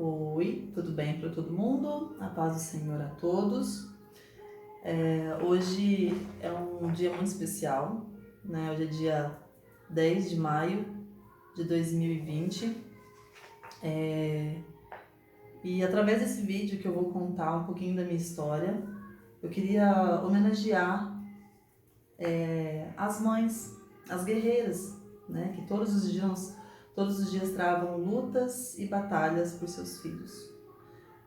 Oi, tudo bem para todo mundo? A paz do Senhor a todos. Hoje é um dia muito especial, né? Hoje é dia 10 de maio de 2020. E através desse vídeo que eu vou contar um pouquinho da minha história, eu queria homenagear as mães, as guerreiras, né? Que todos os dias travam lutas e batalhas por seus filhos.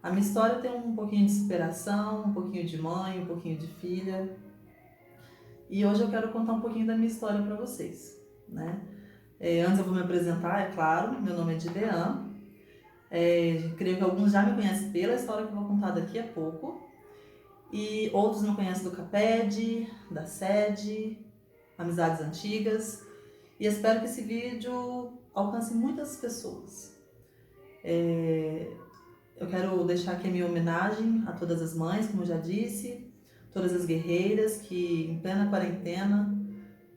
A minha história tem um pouquinho de superação, um pouquinho de mãe, um pouquinho de filha. E hoje eu quero contar um pouquinho da minha história para vocês, né? Antes eu vou me apresentar, é claro. Meu nome é Dilean. Creio que alguns já me conhecem pela história que eu vou contar daqui a pouco. E outros me conhecem do Caped, da sede, amizades antigas. E espero que esse vídeo alcance muitas pessoas. Eu quero deixar aqui a minha homenagem a todas as mães, como eu já disse, todas as guerreiras que em plena quarentena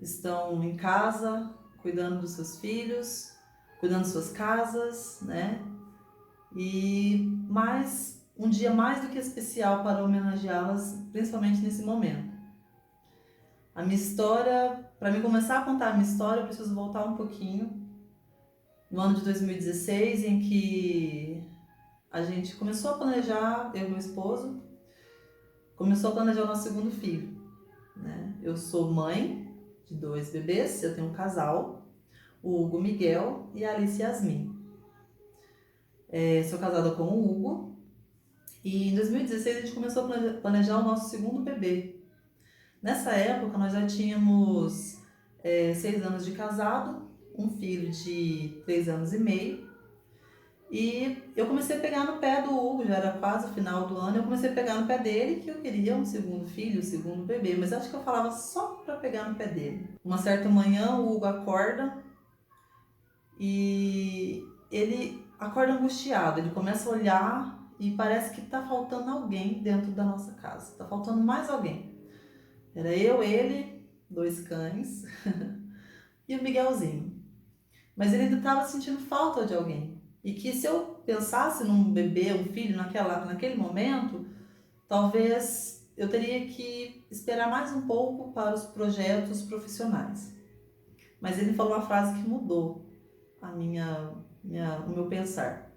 estão em casa, cuidando dos seus filhos, cuidando de suas casas, né? E um dia mais do que especial para homenageá-las, principalmente nesse momento. A minha história, para mim começar a contar a minha história, eu preciso voltar um pouquinho no ano de 2016, em que a gente começou a planejar, eu e meu esposo, começou a planejar o nosso segundo filho, né? Eu sou mãe de 2 bebês, eu tenho um casal, o Hugo Miguel e a Alice Yasmin. Sou casada com o Hugo e em 2016 a gente começou a planejar o nosso segundo bebê. Nessa época nós já tínhamos 6 anos de casado, um filho de 3 anos e meio. E eu comecei a pegar no pé do Hugo, já era quase o final do ano, eu comecei a pegar no pé dele que eu queria um segundo filho, um segundo bebê, mas acho que eu falava só para pegar no pé dele. Uma certa manhã o Hugo acorda e ele acorda angustiado, ele começa a olhar e parece que tá faltando alguém dentro da nossa casa, tá faltando mais alguém. Era eu, ele, 2 cães e o Miguelzinho. Mas ele ainda estava sentindo falta de alguém. E que se eu pensasse num bebê, um filho naquele momento, talvez eu teria que esperar mais um pouco para os projetos profissionais. Mas ele falou uma frase que mudou o meu pensar.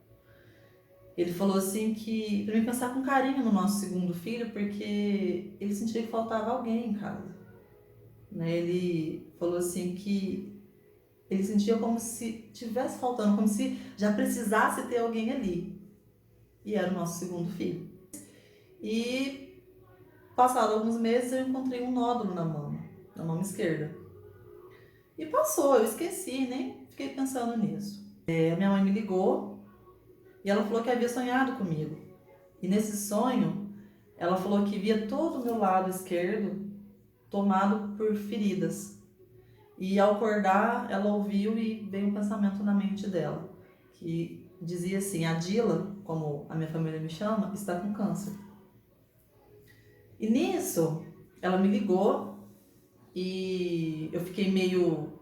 Ele falou assim que para mim pensar com carinho no nosso segundo filho, porque ele sentia que faltava alguém em casa. Né? Ele falou assim que ele sentia como se tivesse faltando, como se já precisasse ter alguém ali. E era o nosso segundo filho. E passado alguns meses eu encontrei um nódulo na mão esquerda. E passou, eu esqueci, nem fiquei pensando nisso. A minha mãe me ligou e ela falou que havia sonhado comigo. E nesse sonho, ela falou que via todo o meu lado esquerdo tomado por feridas. E ao acordar, ela ouviu e veio um pensamento na mente dela, que dizia assim: a Dila, como a minha família me chama, está com câncer. E nisso, ela me ligou e eu fiquei meio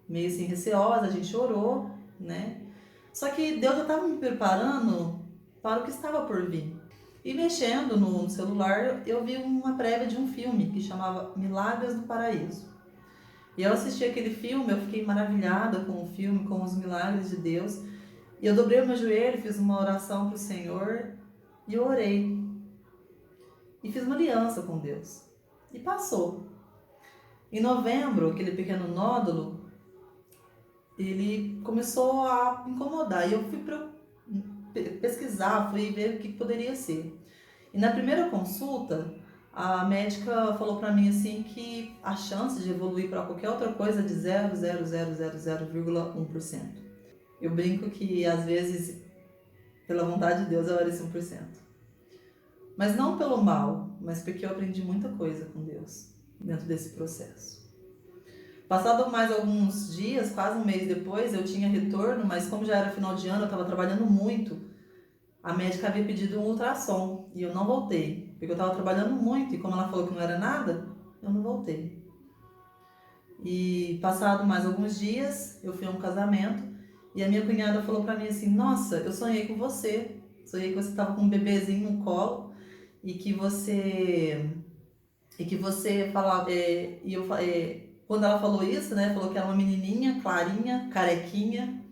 assim receosa, a gente orou, né? Só que Deus já estava me preparando para o que estava por vir. E mexendo no celular, eu vi uma prévia de um filme que chamava Milagres do Paraíso. E ao assistir aquele filme, eu fiquei maravilhada com o filme, com os milagres de Deus. E eu dobrei o meu joelho, fiz uma oração para o Senhor e eu orei. E fiz uma aliança com Deus. E passou. Em novembro, aquele pequeno nódulo, ele começou a me incomodar. E eu fui pesquisar, fui ver o que poderia ser. E na primeira consulta, a médica falou para mim assim que a chance de evoluir para qualquer outra coisa é de 0,0000,1%. Eu brinco que às vezes, pela vontade de Deus, eu era esse 1%. Mas não pelo mal, mas porque eu aprendi muita coisa com Deus dentro desse processo. Passado mais alguns dias, quase um mês depois, eu tinha retorno, mas como já era final de ano, eu estava trabalhando muito. A médica havia pedido um ultrassom e eu não voltei, porque eu estava trabalhando muito e como ela falou que não era nada, eu não voltei. E passado mais alguns dias, eu fui a um casamento e a minha cunhada falou para mim assim: nossa, eu sonhei com você. Sonhei que você estava com um bebezinho no colo e que você falava, quando ela falou isso, né, falou que era uma menininha, clarinha, carequinha,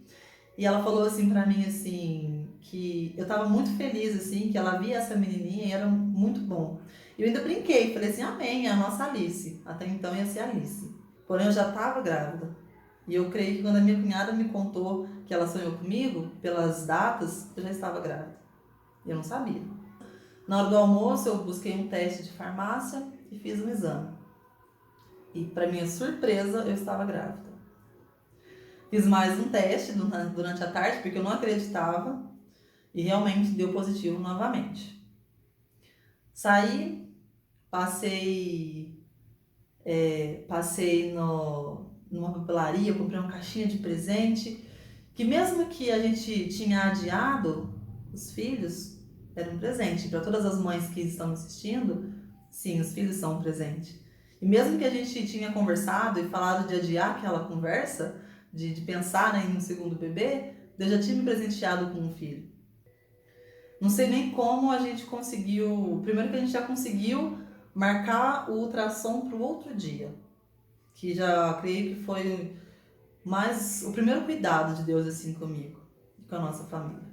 e ela falou assim pra mim assim, que eu tava muito feliz assim, que ela via essa menininha e era muito bom. E eu ainda brinquei, falei assim, amém, é a nossa Alice. Até então ia ser Alice. Porém eu já tava grávida. E eu creio que quando a minha cunhada me contou que ela sonhou comigo, pelas datas, eu já estava grávida. E eu não sabia. Na hora do almoço eu busquei um teste de farmácia e fiz um exame. E para minha surpresa, eu estava grávida. Fiz mais um teste durante a tarde, porque eu não acreditava, e realmente deu positivo novamente. Saí, passei numa papelaria, comprei uma caixinha de presente, que mesmo que a gente tinha adiado os filhos, era um presente. Para todas as mães que estão assistindo, sim, os filhos são um presente. E mesmo que a gente tinha conversado e falado de adiar aquela conversa, de pensar, né, em um segundo bebê, Deus já tinha me presenteado com um filho. Não sei nem como a gente conseguiu. Primeiro que a gente já conseguiu marcar o ultrassom para o outro dia. Que já creio que foi mais o primeiro cuidado de Deus assim comigo e com a nossa família.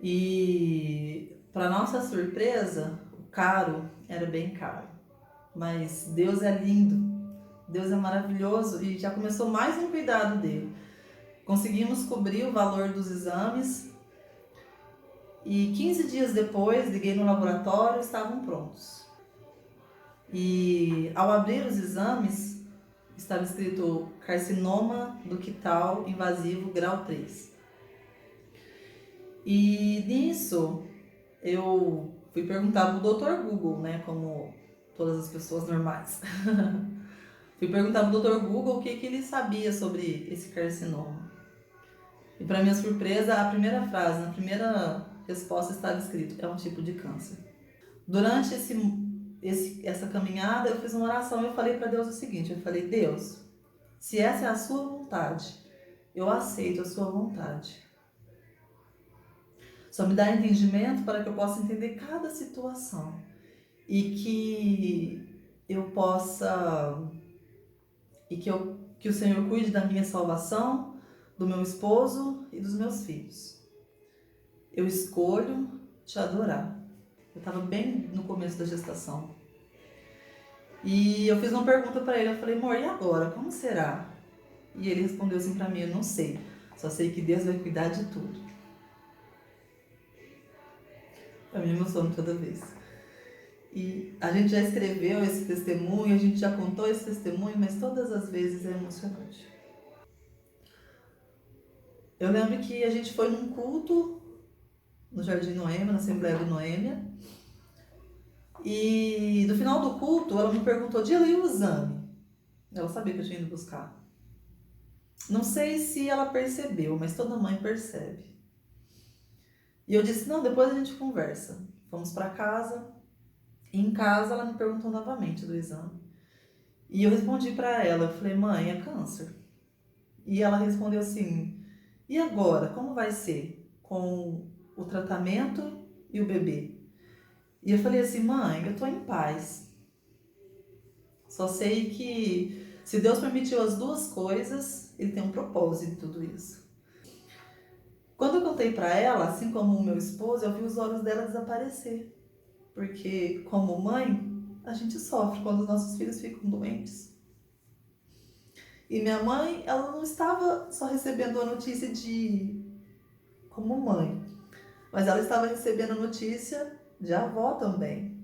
E para nossa surpresa, o caro era bem caro. Mas Deus é lindo, Deus é maravilhoso e já começou mais um cuidado dele. Conseguimos cobrir o valor dos exames e 15 dias depois liguei no laboratório e estavam prontos. E ao abrir os exames, estava escrito carcinoma ductal invasivo grau 3. E nisso eu fui perguntar pro Dr. Google, né, como todas as pessoas normais. Fui perguntar pro Dr. Google o que ele sabia sobre esse carcinoma. E para minha surpresa, a primeira frase, na primeira resposta estava escrito: é um tipo de câncer. Durante essa caminhada, eu fiz uma oração e eu falei para Deus o seguinte: eu falei, Deus, se essa é a sua vontade, eu aceito a sua vontade. Só me dá entendimento para que eu possa entender cada situação e que o Senhor cuide da minha salvação, do meu esposo e dos meus filhos. Eu escolho te adorar. Eu estava bem no começo da gestação. E eu fiz uma pergunta para ele, eu falei, amor, e agora? Como será? E ele respondeu assim para mim, eu não sei. Só sei que Deus vai cuidar de tudo. Eu me emociono toda vez. E a gente já escreveu esse testemunho, a gente já contou esse testemunho, mas todas as vezes é emocionante. Eu lembro que a gente foi num culto no Jardim Noêmia, na Assembleia do Noêmia, e no final do culto ela me perguntou, Dila, e o exame? Ela sabia que eu tinha ido buscar. Não sei se ela percebeu, mas toda mãe percebe. E eu disse, não, depois a gente conversa. Fomos para casa, e em casa ela me perguntou novamente do exame. E eu respondi para ela, eu falei, mãe, é câncer. E ela respondeu assim, e agora, como vai ser com o tratamento e o bebê? E eu falei assim, mãe, eu tô em paz. Só sei que se Deus permitiu as duas coisas, Ele tem um propósito em tudo isso. Quando eu contei para ela, assim como o meu esposo, eu vi os olhos dela desaparecer. Porque, como mãe, a gente sofre quando os nossos filhos ficam doentes. E minha mãe, ela não estava só recebendo a notícia como mãe, mas ela estava recebendo a notícia de avó também.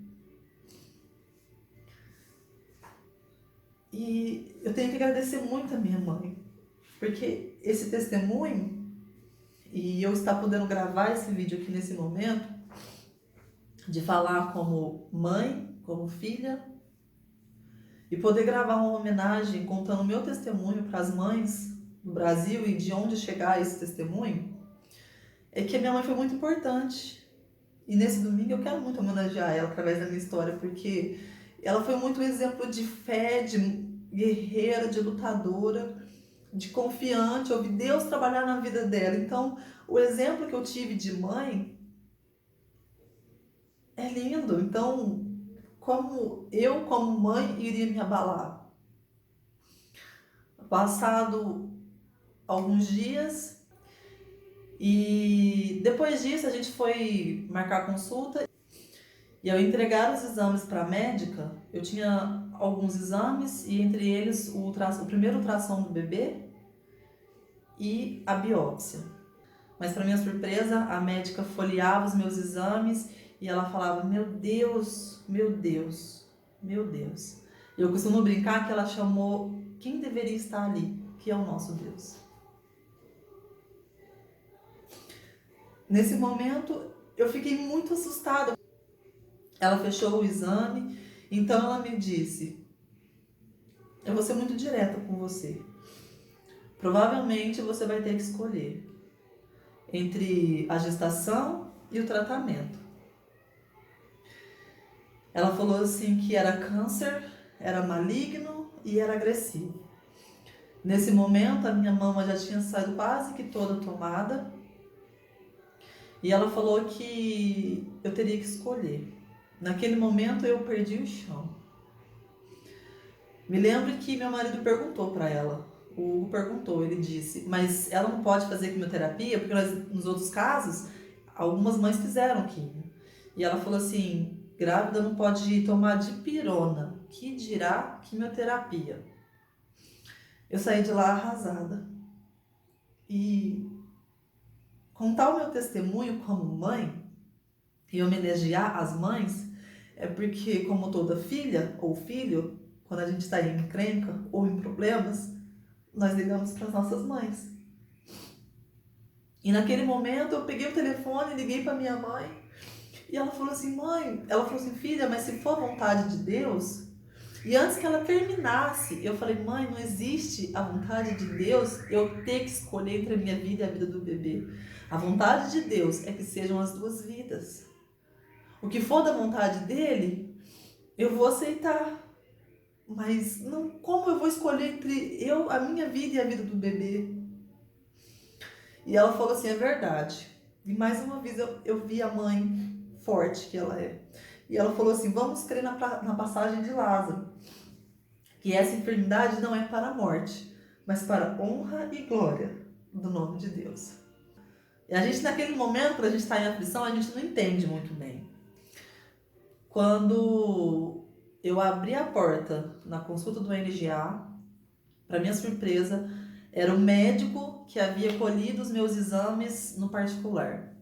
E eu tenho que agradecer muito a minha mãe, porque esse testemunho, e eu estar podendo gravar esse vídeo aqui nesse momento, de falar como mãe, como filha, e poder gravar uma homenagem contando o meu testemunho para as mães do Brasil e de onde chegar esse testemunho, é que a minha mãe foi muito importante. E nesse domingo eu quero muito homenagear ela através da minha história, porque ela foi muito um exemplo de fé, de guerreira, de lutadora. de confiante, eu vi Deus trabalhar na vida dela. Então, o exemplo que eu tive de mãe é lindo. Então, como eu, como mãe, iria me abalar? Passado alguns dias, e depois disso a gente foi marcar consulta. E ao entregar os exames para a médica, eu tinha alguns exames e entre eles o primeiro ultrassom do bebê e a biópsia. Mas para minha surpresa, a médica folheava os meus exames e ela falava: "Meu Deus, meu Deus, meu Deus". Eu costumo brincar que ela chamou quem deveria estar ali, que é o nosso Deus. Nesse momento, eu fiquei muito assustada. Ela fechou o exame, então ela me disse: "Eu vou ser muito direta com você. Provavelmente você vai ter que escolher entre a gestação e o tratamento". Ela falou assim que era câncer, era maligno e era agressivo. Nesse momento, a minha mama já tinha saído quase que toda tomada e ela falou que eu teria que escolher. Naquele momento, eu perdi o chão. Me lembro que meu marido perguntou para ela. O Hugo perguntou, ele disse: "Mas ela não pode fazer quimioterapia?" Porque nos outros casos, algumas mães fizeram quimio. E ela falou assim: "Grávida não pode tomar dipirona, que dirá quimioterapia". Eu saí de lá arrasada. E contar o meu testemunho como mãe e homenagear as mães é porque, como toda filha ou filho, quando a gente está em encrenca ou em problemas, nós ligamos para as nossas mães. E naquele momento eu peguei o telefone, liguei para minha mãe e ela falou assim: "Mãe", ela falou assim: "Filha, mas se for a vontade de Deus". E antes que ela terminasse, eu falei: "Mãe, não existe a vontade de Deus eu ter que escolher entre a minha vida e a vida do bebê. A vontade de Deus é que sejam as duas vidas. O que for da vontade dele, eu vou aceitar. Mas não, como eu vou escolher entre a minha vida e a vida do bebê?". E ela falou assim: "É verdade". E mais uma vez eu vi a mãe forte que ela é. E ela falou assim: "Vamos crer na passagem de Lázaro, que essa enfermidade não é para a morte, mas para honra e glória do nome de Deus". E a gente, naquele momento, quando a gente está em aflição, a gente não entende muito bem. Quando eu abri a porta na consulta do NGA, para minha surpresa, era o médico que havia colhido os meus exames no particular.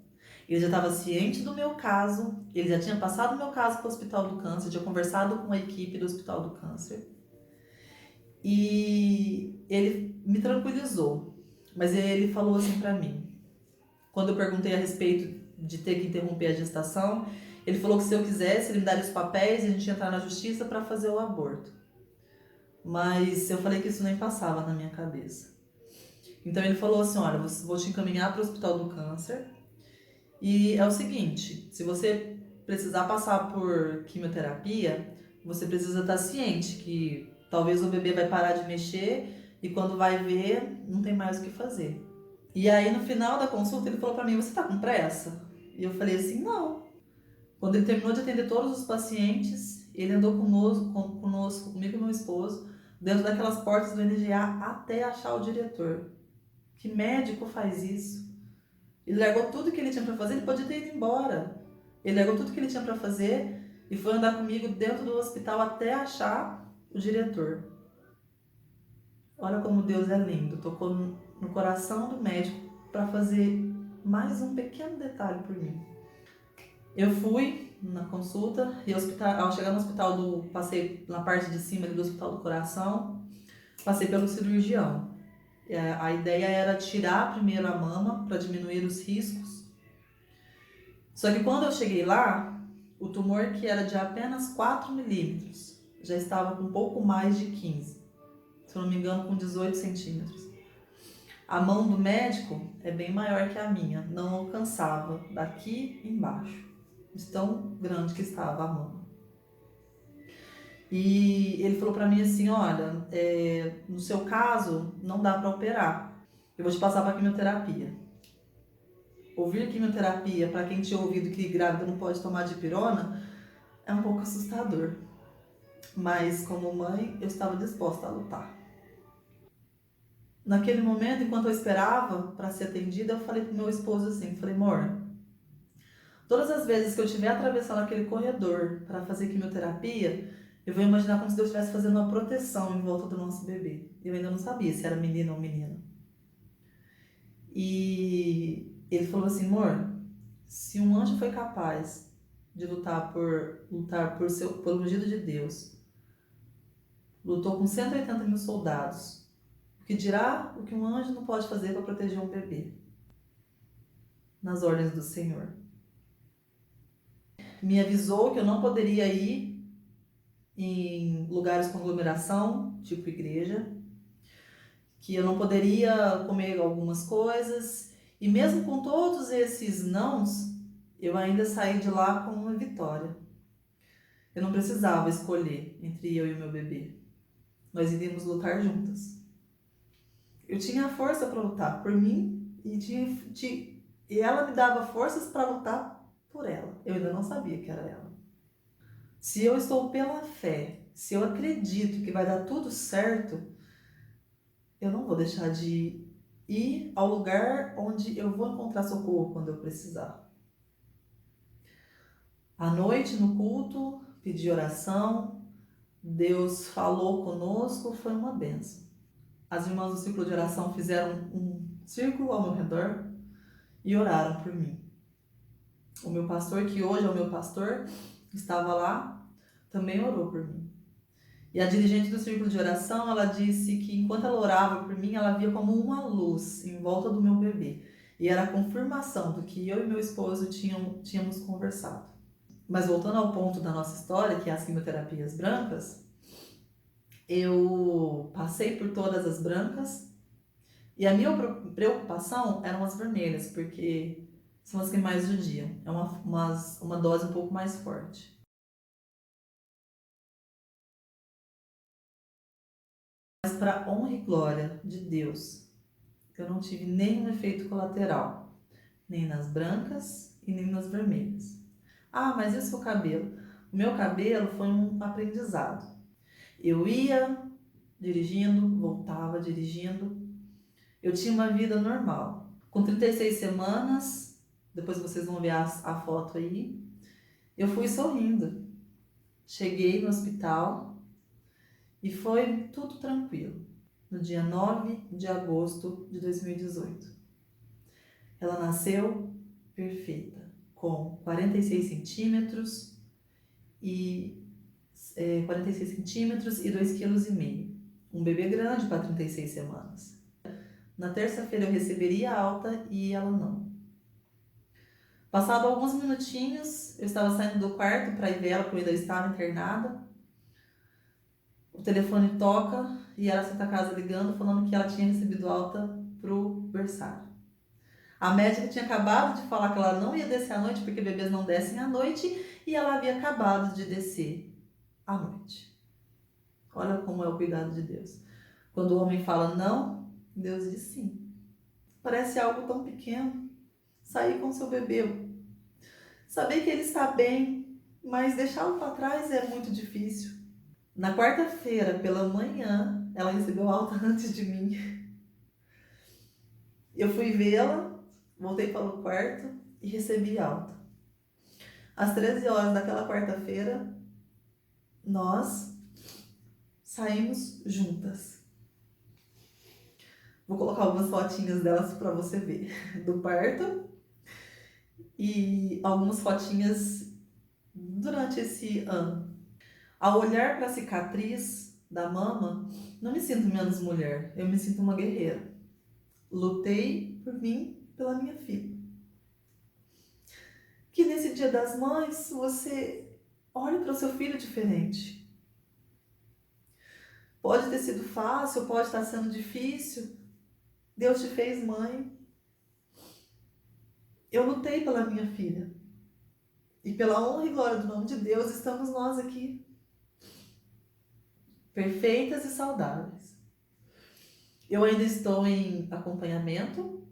Ele já estava ciente do meu caso, ele já tinha passado o meu caso para o Hospital do Câncer, tinha conversado com a equipe do Hospital do Câncer. E ele me tranquilizou, mas ele falou assim para mim, quando eu perguntei a respeito de ter que interromper a gestação, ele falou que se eu quisesse, ele me daria os papéis e a gente ia entrar na justiça para fazer o aborto. Mas eu falei que isso nem passava na minha cabeça. Então ele falou assim: "Olha, vou te encaminhar para o Hospital do Câncer. E é o seguinte, se você precisar passar por quimioterapia, você precisa estar ciente que talvez o bebê vai parar de mexer e quando vai ver, não tem mais o que fazer". E aí no final da consulta ele falou para mim: "Você tá com pressa?". E eu falei assim: "Não". Quando ele terminou de atender todos os pacientes, ele andou conosco, comigo e meu esposo, dentro daquelas portas do NGA até achar o diretor. Que médico faz isso? Ele largou tudo que ele tinha para fazer, ele podia ter ido embora. Ele largou tudo que ele tinha para fazer e foi andar comigo dentro do hospital até achar o diretor. Olha como Deus é lindo, tocou no coração do médico para fazer mais um pequeno detalhe por mim. Eu fui na consulta e ao chegar no hospital passei na parte de cima ali do Hospital do Coração, passei pelo cirurgião. A ideia era tirar primeiro a mama para diminuir os riscos. Só que quando eu cheguei lá, o tumor, que era de apenas 4 milímetros, já estava com um pouco mais de 15, se eu não me engano, com 18 centímetros. A mão do médico é bem maior que a minha, não alcançava daqui embaixo, de tão grande que estava a mão. E ele falou pra mim assim, olha, no seu caso não dá pra operar, eu vou te passar pra quimioterapia. Ouvir quimioterapia para quem tinha ouvido que grávida não pode tomar dipirona é um pouco assustador, mas como mãe eu estava disposta a lutar. Naquele momento, enquanto eu esperava para ser atendida, eu falei pro meu esposo assim, falei, amor, todas as vezes que eu estiver atravessando aquele corredor para fazer quimioterapia, eu vou imaginar como se Deus estivesse fazendo uma proteção em volta do nosso bebê. Eu ainda não sabia se era menino ou menina. E ele falou assim, amor, se um anjo foi capaz de lutar por ungido de Deus, lutou com 180 mil soldados, o que dirá o que um anjo não pode fazer para proteger um bebê? Nas ordens do Senhor. Me avisou que eu não poderia ir em lugares com aglomeração, tipo igreja, que eu não poderia comer algumas coisas, e mesmo com todos esses nãos, eu ainda saí de lá com uma vitória. Eu não precisava escolher entre eu e o meu bebê. Nós iríamos lutar juntas. Eu tinha força para lutar por mim e ela me dava forças para lutar por ela. Eu ainda não sabia que era ela. Se eu estou pela fé, se eu acredito que vai dar tudo certo, eu não vou deixar de ir ao lugar onde eu vou encontrar socorro quando eu precisar. À noite, no culto, pedi oração, Deus falou conosco, foi uma bênção. As irmãs do ciclo de oração fizeram um círculo ao meu redor e oraram por mim. O meu pastor, que hoje é o meu pastor, estava lá, também orou por mim. E a dirigente do círculo de oração, ela disse que enquanto ela orava por mim, ela via como uma luz em volta do meu bebê. E era a confirmação do que eu e meu esposo tínhamos conversado. Mas voltando ao ponto da nossa história, que é as quimioterapias brancas, eu passei por todas as brancas e a minha preocupação eram as vermelhas, porque são as que mais judiam. É uma dose um pouco mais forte. Mas para honra e glória de Deus, eu não tive nenhum efeito colateral, nem nas brancas e nem nas vermelhas. Ah, mas isso é o cabelo. O meu cabelo foi um aprendizado. Eu ia dirigindo, voltava dirigindo. Eu tinha uma vida normal. Com 36 semanas, depois vocês vão ver a foto aí, eu fui sorrindo. Cheguei no hospital e foi tudo tranquilo. No dia 9 de agosto de 2018. Ela nasceu perfeita, com 46 centímetros e 46 centímetros e 2,5 kg. Um bebê grande para 36 semanas. Na terça-feira eu receberia alta e ela não. Passado alguns minutinhos, eu estava saindo do quarto para ir ver ela, porque eu ainda estava internada. O telefone toca e era a Santa Casa ligando, falando que ela tinha recebido alta pro berçário. A médica tinha acabado de falar que ela não ia descer à noite, porque bebês não descem à noite, e ela havia acabado de descer à noite. Olha como é o cuidado de Deus. Quando o homem fala não, Deus diz sim. Parece algo tão pequeno. Sair com seu bebê, saber que ele está bem, mas deixá-lo para trás é muito difícil. Na quarta-feira, pela manhã, ela recebeu alta antes de mim. Eu fui vê-la, voltei para o quarto e recebi alta. Às 13 horas daquela quarta-feira, nós saímos juntas. Vou colocar algumas fotinhas delas para você ver, do parto e algumas fotinhas durante esse ano. Ao olhar para a cicatriz da mama, não me sinto menos mulher, eu me sinto uma guerreira. Lutei por mim, pela minha filha. Que nesse Dia das Mães você olhe para o seu filho diferente. Pode ter sido fácil, pode estar sendo difícil. Deus te fez mãe. Eu lutei pela minha filha. E pela honra e glória do nome de Deus, estamos nós aqui. perfeitas e saudáveis. Eu ainda estou em acompanhamento.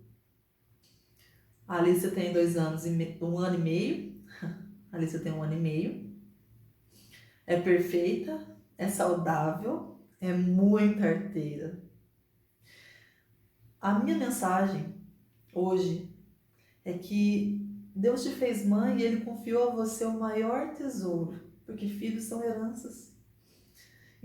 A Alicia tem 2 anos e 1 ano e meio. A Alicia tem 1 ano e meio. É perfeita, é saudável, é muito arteira. A minha mensagem hoje é que Deus te fez mãe e Ele confiou a você o maior tesouro, porque filhos são heranças.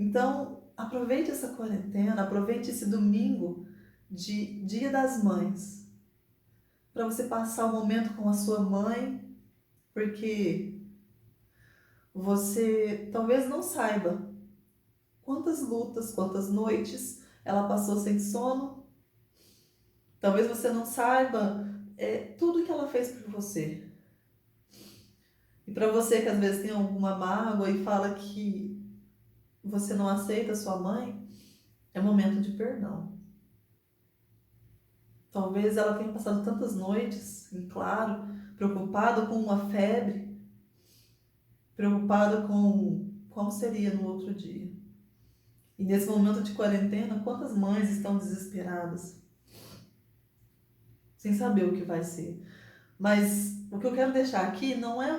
Então, aproveite essa quarentena, aproveite esse domingo de Dia das Mães, para você passar o momento com a sua mãe, porque você talvez não saiba quantas lutas, quantas noites ela passou sem sono. Talvez você não saiba tudo que ela fez por você. E para você que às vezes tem alguma mágoa e fala que você não aceita a sua mãe, é momento de perdão. Talvez ela tenha passado tantas noites em claro, preocupada com uma febre, preocupada com como seria no outro dia. E nesse momento de quarentena, quantas mães estão desesperadas, sem saber o que vai ser. Mas o que eu quero deixar aqui não é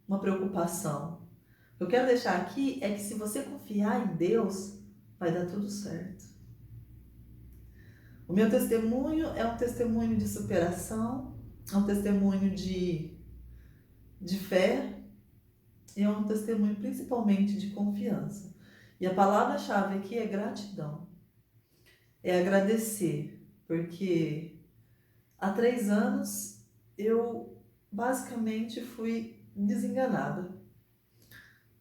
uma preocupação. O que eu quero deixar aqui é que se você confiar em Deus, vai dar tudo certo. O meu testemunho é um testemunho de superação, é um testemunho de fé e é um testemunho principalmente de confiança. E a palavra-chave aqui é gratidão. É agradecer, porque há 3 anos eu basicamente fui desenganada.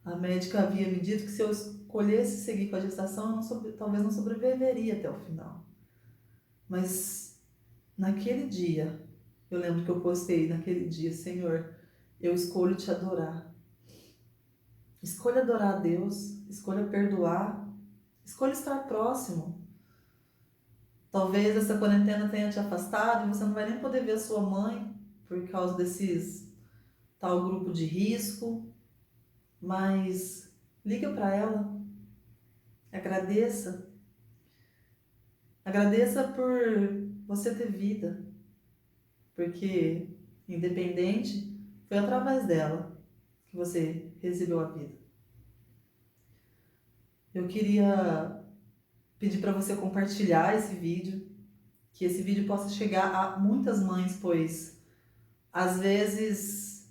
A médica havia me dito que se eu escolhesse seguir com a gestação, talvez não sobreviveria até o final. Mas naquele dia, eu lembro que eu postei naquele dia: Senhor, eu escolho te adorar. Escolha adorar a Deus, escolha perdoar, escolha estar próximo. Talvez essa quarentena tenha te afastado e você não vai nem poder ver a sua mãe por causa desses tal grupo de risco, mas liga para ela, agradeça. Agradeça por você ter vida, porque independente, foi através dela que você recebeu a vida. Eu queria pedir para você compartilhar esse vídeo, que esse vídeo possa chegar a muitas mães, pois às vezes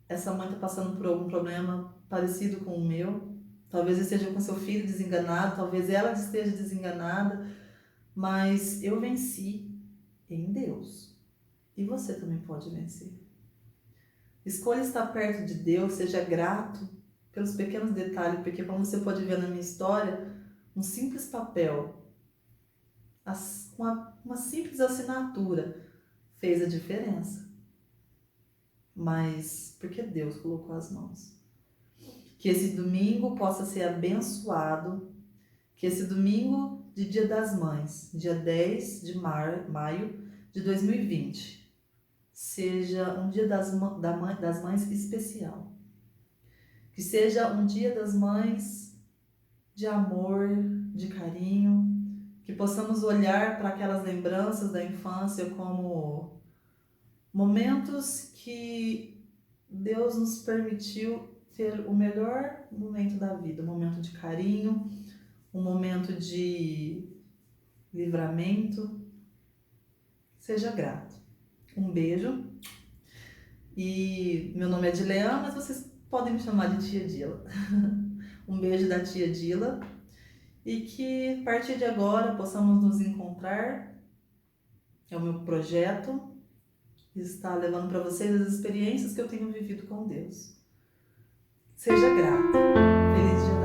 essa mãe está passando por algum problema parecido com o meu. Talvez esteja com seu filho desenganado, talvez ela esteja desenganada, mas eu venci em Deus. E você também pode vencer. Escolha estar perto de Deus, seja grato pelos pequenos detalhes, porque como você pode ver na minha história, um simples papel, uma simples assinatura fez a diferença. Mas porque Deus colocou as mãos. Que esse domingo possa ser abençoado, que esse domingo de Dia das Mães, dia 10 de maio de 2020, seja um dia das mães especial. Que seja um dia das mães de amor, de carinho, que possamos olhar para aquelas lembranças da infância como momentos que Deus nos permitiu ter o melhor momento da vida, um momento de carinho, um momento de livramento. Seja grato. Um beijo. E meu nome é Dileã, mas vocês podem me chamar de Tia Dila. Um beijo da Tia Dila. E que a partir de agora possamos nos encontrar. É o meu projeto. Está levando para vocês as experiências que eu tenho vivido com Deus. Seja grato. Feliz dia